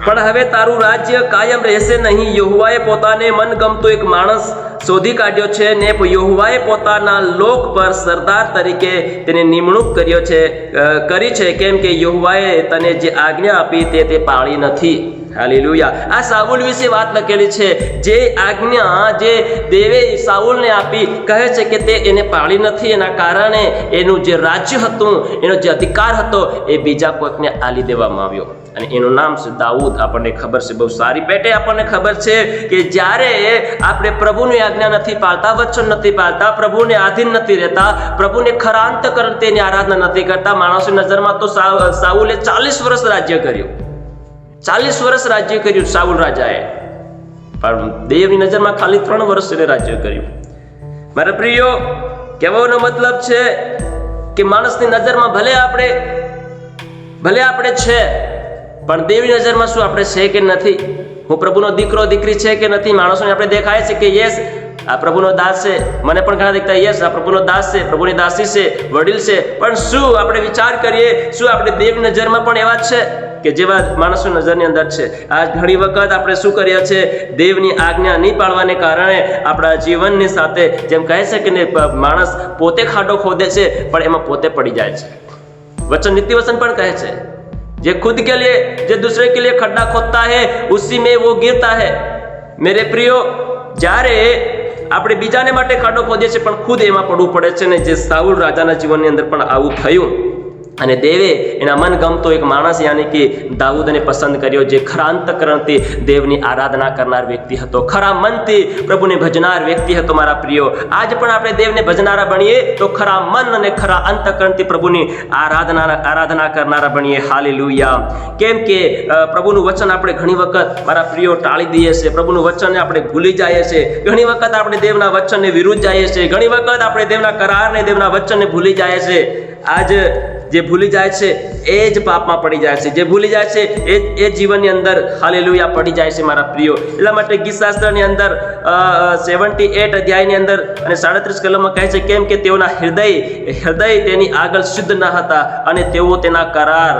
પણ હવે તારું રાજ્ય કાયમ રહેશે નહીં. યહોવાએ પોતાને મનગમતો એક માણસ શોધી કાઢ્યો છે ને યહોવાએ પોતાના લોક પર સરદાર તરીકે તેને નિમણૂક કરી છે, કેમ કે યહોવાએ તને જે આજ્ઞા આપી તે પાળી નથી. હાલેલુયા. આ સાઉલ વિશે વાત લખેલી છે. જે આજ્ઞા જે દેવે સાઉલને આપી, કહે છે કે તે એને પાળી નથી. એના કારણે એનું જે રાજ્ય હતું, એનો જે અધિકાર હતો, એ બીજા કોઈકને આલી દેવામાં આવ્યો. અને એનું નામ છે દાઉદ. આપણને ખબર છે, બહુ સારી પેટે આપણને ખબર છે કે જ્યારે આપણે પ્રભુની આજ્ઞા નથી પાળતા, વચન નથી પાળતા, પ્રભુને આધીન નથી રહેતા, પ્રભુને ખરા અંતઃકરણથી તેની આરાધના નથી કરતા. માણસની નજરમાં તો સાઉલે 40 વર્ષ રાજ્ય કર્યું. 40 વર્ષ રાજ્ય કર્યું સાઉલ રાજાએ, પણ દેવની નજરમાં ખાલી 3 વર્ષ એને રાજ્ય કર્યું. મારા પ્રિયો, કહેવાનો મતલબ છે કે માણસની નજરમાં ભલે આપણે છે, પણ દેવની નજરમાં શું આપણે છે કે નથી? હું પ્રભુનો દીકરો દીકરી છે કે નથી? માણસોને આપણે દેખાય છે કે યસ આ પ્રભુનો દાસ છે. મને પણ ઘણા દેખતા યસ આ પ્રભુનો દાસ છે, પ્રભુની દાસી છે, વડીલ છે. પણ શું આપણે વિચાર કરીએ, શું આપણે દેવની નજરમાં પણ એવા જ છે કે જેવા માણસોની નજરની અંદર છે? આજ ઘણી વખત આપણે શું કરીએ છીએ? દેવની આજ્ઞા નહીં પાળવાને કારણે આપણા જીવનની સાથે, જેમ કહે છે કે માણસ પોતે ખાડો ખોદે છે પણ એમાં પોતે પડી જાય છે. વચન નીતિ વચન પણ કહે છે, જે खुद के लिए, जो दूसरे के लिए खड्डा खोदता है उसी में वो गिरता है. मेरे प्रियो, જ્યારે આપણે બીજાને માટે ખાડો ખોદીએ છીએ પણ ખુદ એમાં પડવું પડે છે ને, જે સાઉલ રાજાના જીવનની અંદર પણ આવું થયું. અને દેવે એના મનગમતો એક માણસ યાની કે દાઉદને પસંદ કર્યો, જે ખરા અંતઃકરણથી દેવની આરાધના કરનાર વ્યક્તિ હતો, ખરા મનથી પ્રભુને ભજનાર વ્યક્તિ હતો. મારા પ્રિયો, આજ પણ આપણે દેવને ભજનારા બનીએ તો ખરા મન અને ખરા અંતઃકરણથી પ્રભુની આરાધના કરનારા બનીએ. હાલેલુયા. કેમ કે પ્રભુનું વચન આપણે ઘણી વખત મારા પ્રિયો ટાળી દઈએ છીએ, પ્રભુનું વચનને આપણે ભૂલી જઈએ છીએ. ઘણી વખત આપણે દેવના વચનને વિરુદ્ધ જઈએ છીએ, ઘણી વખત આપણે દેવના કરારને, દેવના વચનને ભૂલી જઈએ છીએ. આજ જે ભૂલી જાય છે એ જ પાપમાં પડી જાય છે, જે ભૂલી જાય છે એ જીવનની અંદર હાલેલુયા પડી જાય છે મારા પ્રિયો. એટલા માટે ગીત શાસ્ત્રની અંદર 78 અધ્યાયની અંદર અને 37 કલમમાં કહે છે કેમ કે તેઓના હૃદય તેની આગળ શુદ્ધ ન હતા અને તેઓ તેના કરાર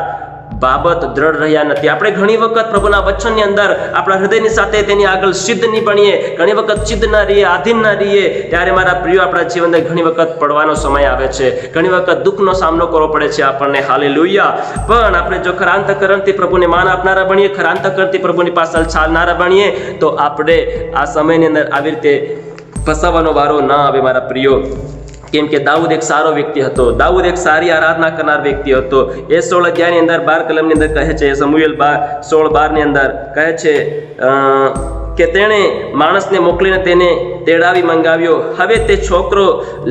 બાબત દ્રઢ રહ્યા નથી. આપણે ઘણી વખત પ્રભુના વચનની અંદર આપણા હૃદયની સાથે તેની આગળ સિદ્ધ નહીં બનીએ, ઘણી વખત સિદ્ધ ના રહીએ, આધીન ના રહીએ, ત્યારે મારા પ્રિયો આપણા જીવનને ઘણી વખત પડવાનો સમય આવે છે, ઘણી વખત દુઃખનો સામનો કરવો પડે છે આપણને. હાલેલુયા. પણ આપણે જો ખરા અંતઃકરણથી પ્રભુને માન આપનારા બનીએ, ખરા અંતઃકરણથી પ્રભુની પાછળ ચાલનારા બનીએ, તો આપણે આ સમયની અંદર આવી રીતે ફસાવાનો વારો ના આવે મારા પ્રિયો. કેમ કે દાઉદ એક સારો વ્યક્તિ હતો, દાઉદ એક સારી આરાધના કરનાર વ્યક્તિ હતો. એ 16 અધ્યાયની અંદર 12 કલમની અંદર કહે છે, સમુએલ 16:12 ની અંદર કહે છે કે તેણે માણસને મોકલીને તેને તેડાવી મંગાવ્યો. હવે તે છોકરો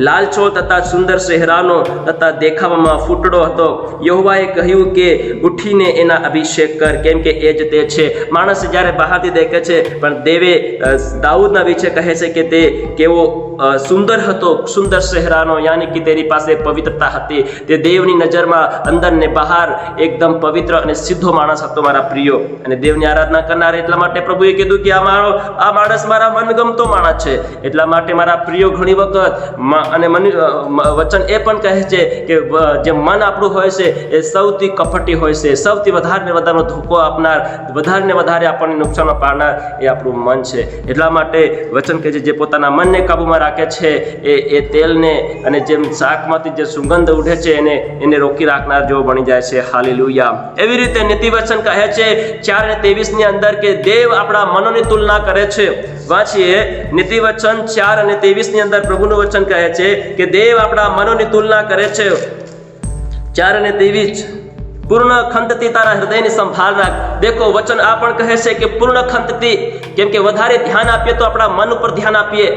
લાલચોળ તથા સુંદર ચહેરાનો તથા દેખાવામાં ફૂટડો હતો. યહોવાએ કહ્યું કે ઉઠીને એના અભિષેક કર, કેમ કે એ જ તે છે. માણસ જ્યારે બહારથી દેખે છે, પણ દેવે દાઉદના વિશે કહે છે કે તે કેવો સુંદર હતો, સુંદર ચહેરાનો, યાની કે તેની પાસે પવિત્રતા હતી. તે દેવની નજરમાં અંદર ને બહાર એકદમ પવિત્ર અને સીધો માણસ હતો મારા પ્રિયો. અને દેવની આરાધના કરનાર, એટલા માટે પ્રભુએ કીધું કે આ માણસ મારા મનગમતો માણસ છે. એટલા માટે મારા પ્રિયો ઘણી વખત અને વચન એ પણ કહે છે કે જે મન આપણું હોય છે એ સૌથી કપટી હોય છે, સૌથી વધારે ને વધારે ધોકો આપનાર, વધારે ને વધારે આપણને નુકસાન પાડનાર એ આપણું મન છે. એટલા માટે વચન કહે છે જે પોતાના મનને કાબુમાં રાખે છે એ તેલને અને જેમ શાકમાંથી જે સુગંધ ઉઠે છે એને રોકી રાખનાર જેવો બની જાય છે. હાલેલુયા. એવી રીતે નીતિવચન કહે છે 4:23 ની અંદર કે દેવ આપણા મનોની તુલના કરે છે. વાંચીએ નીતિવચન 4:23 ની અંદર પ્રભુનું વચન કહે છે કે દેવ આપણા મનોની તુલના કરે છે. 4:23 પૂર્ણ ખંતથી તારા હૃદયની સંભાળ રાખ. દેખો વચન આ પણ કહે છે કે પૂર્ણ ખંતથી, કેમ કે વધારે ધ્યાન આપીએ તો આપણા મન ઉપર ધ્યાન આપીએ.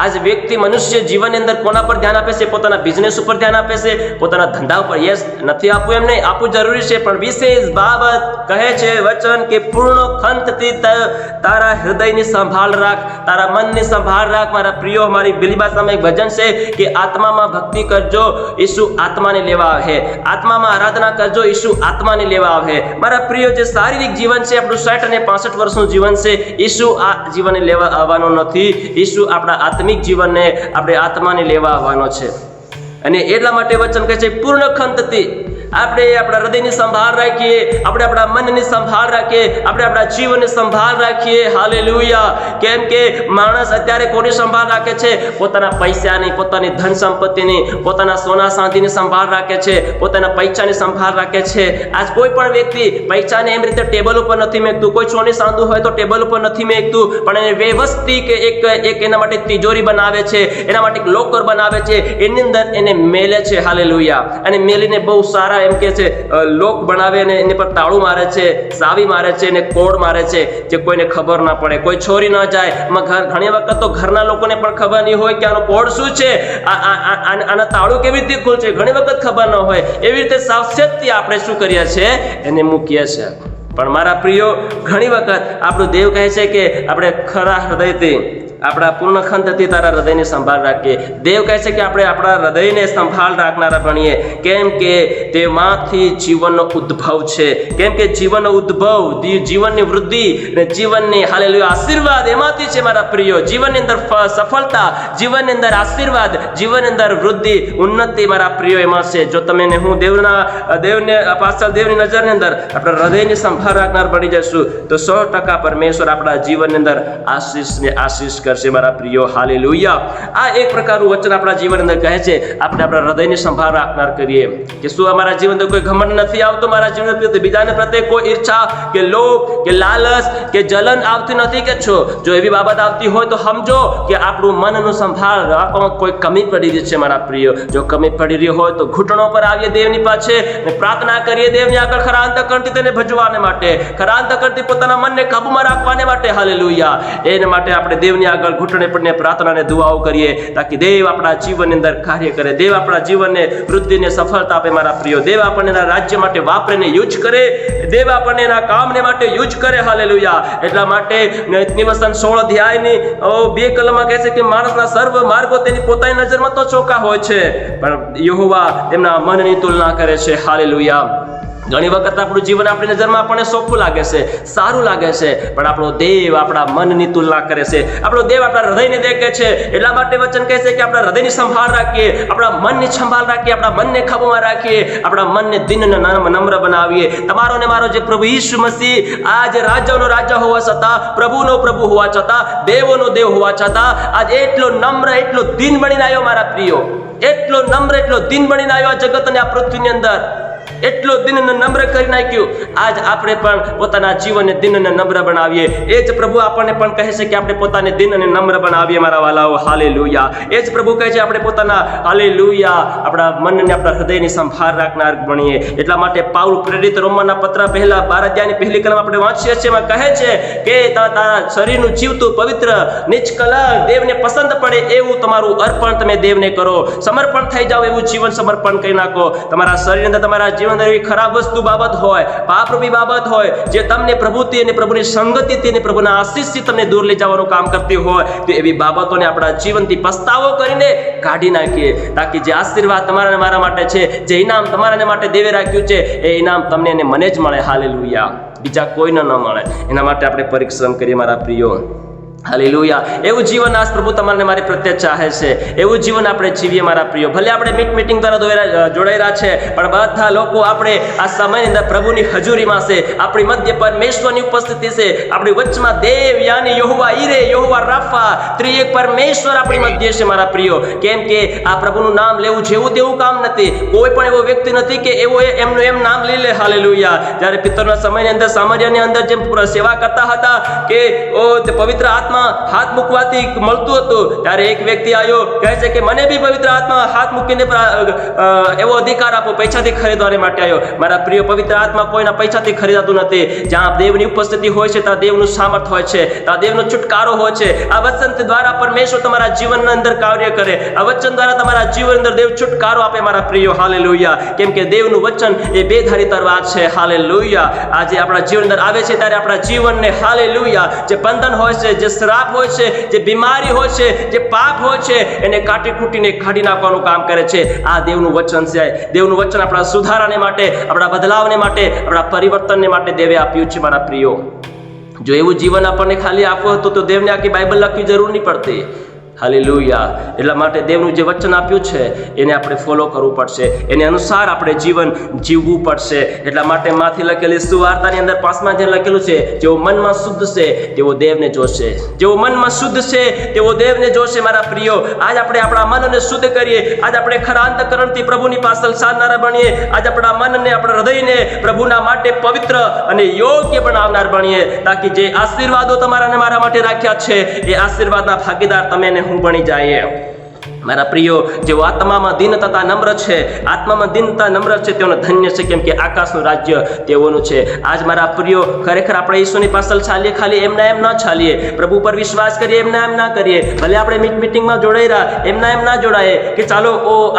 આજ વ્યક્તિ મનુષ્ય જીવનની અંદર કોના પર ધ્યાન આપે છે? પોતાના બિઝનેસ ઉપર ધ્યાન આપે છે, પોતાના ધંધા ઉપર. યસ, નથી આપવું એમ નહીં, આપવું જરૂરી છે, પણ વિશેષ બાબત કહે છે વચન કે પૂર્ણ ખંતથી તારા હૃદયની સંભાળ રાખ, તારા મનની સંભાળ રાખ. મારા પ્રિયો, મારી બીલી ભાષામાં એક ભજન છે કે આત્મામાં ભક્તિ કરજો, ઈસુ આત્માને લેવા આવે. આત્મામાં આરાધના કરજો, ઈસુ આત્માને લેવા આવે. મારા પ્રિયો, જે શારીરિક જીવન છે આપણું 60 અને 65 વર્ષનું જીવન છે, ઈસુ આ જીવનને લેવા આવવાનો નથી. ઈસુ આપણા આત્મિક જીવનને આપણે આત્માને લેવા આવવાનો છે. અને એટલા માટે વચન કહે છે પૂર્ણ ખંતથી આપણે આપણા હૃદયની સંભાળ રાખીએ, આપણે આપણા મનની સંભાળ રાખીએ, આપણે આપણા જીવનની સંભાળ રાખીએ. હાલેલુયા. કેમ કે માણસ અત્યારે કોની સંભાળ રાખે છે? પોતાના પૈસાની, પોતાની ધન સંપત્તિની, પોતાના સોના ચાંદીની સંભાળ રાખે છે, પોતાના પૈસાની સંભાળ રાખે છે. આજ કોઈ પણ વ્યક્તિ પૈસાને એમ રીતે ટેબલ ઉપર નથી મેકતું. કોઈ સોની ચાંદી હોય તો ટેબલ ઉપર નથી મેકતું, પણ એને વ્યવસ્થિત એક એના માટે તિજોરી બનાવે છે, એના માટે એક લોકર બનાવે છે, એની અંદર એને મેલે છે. હાલેલુયા. અને મેલીને બહુ સારા એમ કે છે લોક બનાવે અને એની પર તાળું મારે છે, ચાવી મારે છે અને કોડ મારે છે, જે કોઈને ખબર ના પડે, કોઈ ચોરી ન જાય. ઘણી વખત તો ઘરના લોકોને પણ ખબર નહીં હોય કે આનો કોડ શું છે, આના તાળું કેવી રીતે ખુલશે, ઘણી વખત ખબર ન હોય. એવી રીતે સાવચેતથી આપણે શું કરીએ છીએ? એને મૂકીએ છીએ. પણ મારા પ્રિયો, ઘણી વખત આપણું દેવ કહે છે કે આપણે ખરા હૃદયથી, આપણા પૂર્ણ ખંતથી તારા હૃદયની સંભાળ રાખીએ. દેવ કહે છે કે આપણે આપણા હૃદયને સંભાળ રાખનારા બનીએ, કેમ કે તેમાંથી જીવનનો ઉદ્ભવ છે. કેમ કે જીવનનો ઉદ્ભવ, જીવનની વૃદ્ધિ અને જીવનની હાલેલુયા આશીર્વાદ એમાંથી છે મારા પ્રિયો. જીવનની અંદર સફળતા, જીવનની અંદર આશીર્વાદ, જીવનની અંદર વૃદ્ધિ, ઉન્નતિ મારા પ્રિયો એમાં છે. જો તમે ને હું દેવને પાછળ દેવની નજરની અંદર આપણા હૃદયની સંભાળ રાખનાર બની જશું તો 100% પરમેશ્વર આપણા જીવનની અંદર આશીષ કરશે મારા પ્રિયો. હાલેલુયા. આ એક પ્રકારનું વચન આપણા જીવન અંદર કહે છે આપણે આપણા હૃદયની સંભાળ રાખનાર કરીએ. કે શું અમારા જીવન અંદર કોઈ ઘમંડ નથી આવતો? મારા જીવન પ્રત્યે, બીજાને પ્રત્યે કોઈ ઈર્ષા કે લોભ કે લાલચ કે જલન આવતી નથી કે છો? જો એવી બાબત આવતી હોય તો સમજો કે આપણું મનનું સંભાળ રાખવામાં કોઈ કમી પડી રહી છે મારા પ્રિયો. જો કમી પડી રહી હોય તો ઘૂંટણો પર આવીએ દેવની પાસે અને પ્રાર્થના કરીએ દેવની આગળ ખરા અંતઃકરણથી તેને ભજવાને માટે, ખરા અંતઃકરણથી પોતાના મનને કાબુમાં રાખવાને માટે. હાલેલુયા. એને માટે આપણે દેવની આગળ આગળ ઘૂંટણે પડીને પ્રાર્થના અને દુઆઓ કરીએ, તાકી દેવ આપણા જીવનની અંદર કાર્ય કરે, દેવ આપણા જીવનને વૃદ્ધિને સફળતા આપે મારા પ્રિયો, દેવ આપણને એના રાજ્ય માટે વાપરીને યુઝ કરે, દેવ આપણને એના કામને માટે યુઝ કરે. હાલેલુયા. એટલા માટે નિવસન 16 અધ્યાયની 2 કલમમાં કહે છે કે માણસના સર્વ માર્ગો તેની પોતાની નજરમાં તો ચોખ્ખા હોય છે, પણ યહોવા તેમના મનની તુલના કરે છે. હાલેલુયા. ઘણી વખત આપણું જીવન આપણી નજરમાં આપણને ચોખ્ખું લાગે છે, સારું લાગે છે, પણ આપણો દેવ આપણા મનની તુલના કરે છે, આપણો દેવ આપણા હૃદયને દેખે છે. એટલા માટે વચન કહે છે કે આપણા હૃદયની સંભાળ રાખીએ, આપણા મનની સંભાળ રાખીએ, આપણા મનને કાબૂમાં રાખીએ, આપણા મનને દિન નમ્ર બનાવીએ. તમારો ને મારો જે પ્રભુ ઈસુ મસીહ આજ રાજાઓનો રાજા હોવા છતાં, પ્રભુનો પ્રભુ હોવા છતાં, દેવોનો દેવ હોવા છતાં આજ એટલો નમ્ર, એટલો દિન બનીને આવ્યો મારા પ્રિયો, એટલો નમ્ર, એટલો દિન બનીને આવ્યો આ જગત અને આ પૃથ્વીની અંદર, એટલો દિનને નમ્ર કરી નાખ્યું. આજ આપણે પણ પોતાના જીવનને દિનને નમ્ર બનાવીએ. એ જ પ્રભુ આપણને પણ કહે છે કે આપણે પોતાને દિન અને નમ્ર બનાવીએ મારા વાલાઓ. હાલેલુયા. એ જ પ્રભુ કહે છે આપણે પોતાના હાલેલુયા આપણા મનને, આપણા હૃદયની સંભાળ રાખનાર બનીએ. એટલા માટે પાઉલ પ્રેરિત રોમનના પત્ર 12 અધ્યાયની 1 કલમ આપણે વાંચીએ છીએ, એમાં કહે છે કે તારા શરીરનું જીવતું પવિત્ર નિષ્કલંક દેવને પસંદ પડે એવું તમારું અર્પણ તમે દેવને કરો. સમર્પણ થઈ જાઓ, એવું જીવન સમર્પણ કરી નાખો. તમારા શરીર અંદર, તમારા જીવન એવી ખરાબ વસ્તુ બાબત હોય, પાપરૂપી બાબત હોય, જે તમને પ્રભુથી અને પ્રભુની સંગતિથી અને પ્રભુના આશીષથી તમને દૂર લઈ જવાનું કામ કરતી હોય, તો એવી બાબતોને આપણા જીવનથી પસ્તાવો કરીને કાઢી નાખીએ, તાકી જે આશીર્વાદ તમારા અને મારા માટે છે, જે ઇનામ તમારા માટે દેવે રાખ્યું છે, એ ઇનામ તમને અને મને જ મળે. હાલેલુયા. બીજા કોઈને ન મળે. એના માટે આપણે પરિશ્રમ કરીએ મારા પ્રિયો. હાલેલુયા. એવું જીવન આજ પ્રભુ તમારે મારી પ્રત્યે ચાહે છે, એવું જીવન આપણે જીવીએ મારા પ્રિયો. ભલે આપણે મીટિંગ દ્વારા જોડાયેલા છે, પણ બધા લોકો આપણે આ સમયની અંદર પ્રભુની હજુરીમાં છે, આપણી મધ્ય પરમેશ્વરની ઉપસ્થિતિ છે, આપણી વચમાં દેવ યાની યહોવા ઈરે, યહોવા રાફા, ત્રિએક પરમેશ્વર આપણી મધ્ય છે મારા પ્રિયો. કેમ કે આ પ્રભુનું નામ લેવું જેવું તેવું કામ નથી. કોઈ પણ એવો વ્યક્તિ નથી કે એવો એમનું એમ નામ લઈ લે. હાલેલુયા. જ્યારે પિત્તરના સમયની અંદર સામરિયાની અંદર જેમ સેવા કરતા હતા કે તે પવિત્ર આત્મા હાથ મૂકવાથી મળતું હતું, ત્યારે એક વ્યક્તિ આવ્યો, કહે છે કે મને બી પવિત્ર આત્મા હાથ મૂકીને એવો અધિકાર આપો. પૈસાથી ખરીદવા માટે આવ્યો. મારા પ્રિય, પવિત્ર આત્મા કોઈના પૈસાથી ખરીદાતું નથી. જ્યાં દેવની ઉપસ્થિતિ હોય છે, ત્યાં દેવનું સામર્થ હોય છે, ત્યાં દેવનો છુટકારો હોય છે. આ વચન દ્વારા પરમેશ્વર તમારા જીવનના અંદર કાર્ય કરે. આ વચન દ્વારા તમારા જીવન અંદર દેવ છુટકારો આપે મારા પ્રિયો. હાલેલુયા. કેમ કે દેવનું વચન એ બેધારી તલવાર છે. હાલેલુયા. આજે આપણા જીવન અંદર આવે છે, ત્યારે આપણા જીવનને હાલેલુયા જે બંધન હોય છે, જે શ્રાપ હોય છે, જે બીમારી હોય છે, જે પાપ હોય છે, એને કાટી કૂટીને કાઢી નાખવાનું કામ કરે છે. આ દેવનું વચન છે. દેવનું વચન આપણા સુધારાને માટે, આપણા બદલાવને માટે, આપણા પરિવર્તનને માટે દેવે આપ્યું છે મારા પ્રિયો. જો એવું જીવન આપણને ખાલી આપવું હતું તો દેવને આખી બાઇબલ લખવી જરૂર નહીં પડતી. હાલેલુયા. એટલા માટે દેવનું જે વચન આપ્યું છે એને આપણે ફોલો કરવું પડશે, એને અનુસાર આપણે જીવન જીવવું પડશે. એટલા માટે માંથી લખેલી સુવાર્તાની અંદર 5મા અધ્યાય લખેલું છે, જેઓ મનમાં શુદ્ધ છે તેઓ દેવને જોશે. જેઓ મનમાં શુદ્ધ છે તેઓ દેવને જોશે મારા પ્રિયો. આજ આપણે આપણા મનને શુદ્ધ કરીએ. આજ આપણે ખરા અંતકરણથી પ્રભુની પાસે ચાલનારા બનીએ. આજ આપણા મનને, આપણા હૃદયને પ્રભુના માટે પવિત્ર અને યોગ્ય બનાવનાર બનીએ, તાકી જે આશીર્વાદો તમારા અને મારા માટે રાખ્યા છે એ આશીર્વાદના ભાગીદાર તમે ને હું બની જાય. મારા પ્રિયો, જેઓ આત્મામાં દીન તથા નમ્ર છે, આત્મામાં દીનતા નમ્ર છે, તેઓને ધન્ય છે, કેમ કે આકાશનું રાજ્ય તેઓનું છે. આજ મારા પ્રિયો, ખરેખર આપણે ઈશ્વરની પાછળ ચાલીએ, ખાલી એમના એમ ના ચાલીએ. પ્રભુ પર વિશ્વાસ કરીએ, એમના એમ ના કરીએ. ભલે આપણે મીટિંગમાં જોડાયેલા, એમના એમ ના જોડાય કે ચાલો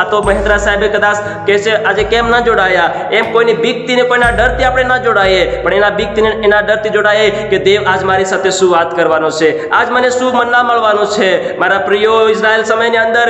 આ તો મહેન્દ્રા સાહેબે કદાચ કહે છે આજે કેમ ના જોડાયા, એમ કોઈની બીકથી ને કોઈના ડરથી આપણે ના જોડાઈએ, પણ એના બીકથી ને એના ડરથી જોડાઈએ કે દેવ આજ મારી સાથે શું વાત કરવાનો છે, આજ મને શું મન્ના મળવાનું છે. મારા પ્રિયો, ઇઝરાયલ સમયની અંદર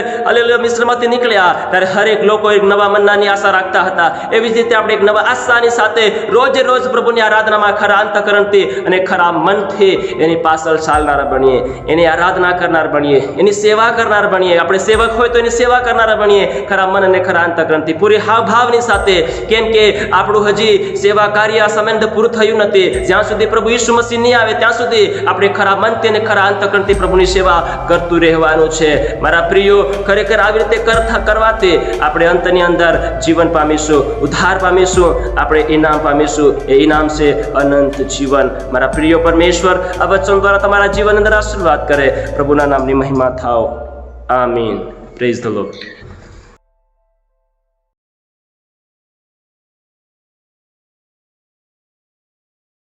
મિસ્રમાંથી નીકળ્યા ત્યારે હરેક લોકો એક નવા મન્નાની આશા રાખતા હતા. એવી જ રીતે આપણે એક નવા આશાની સાથે રોજે રોજ પ્રભુની આરાધનામાં ખરા અંતકરણથી અને ખરા મનથી એની પાછળ ચાલનારા બનીએ, એની આરાધના કરનાર બનીએ, એની સેવા કરનાર બનીએ. આપણે સેવક હોય તો એની સેવા કરનારા બનીએ ખરા મન અને ખરા અંતકરણથી, પૂરી હાવભાવની સાથે. કેમ કે આપણું હજી સેવા કાર્ય સંબંધ પૂરું થયું નથી. જ્યાં સુધી પ્રભુ ઈસુ મસીહ નહીં આવે ત્યાં સુધી આપણે ખરા મનથી અને ખરા અંતકરણથી પ્રભુની સેવા કરતું રહેવાનું છે. મારા પ્રિયો, ખરેખર આવી રીતે કરવાથી આપણે અંતની અંદર જીવન પામીશું, ઉદ્ધાર પામીશું, આપણે ઇનામ પામીશું. એ ઇનામ છે અનંત જીવન. મારા પ્રિય પરમેશ્વર આ વચન દ્વારા તમારા જીવન અંદર આશીર્વાદ કરે. પ્રભુના નામની મહિમા થાઓ. આમીન. Praise the lord.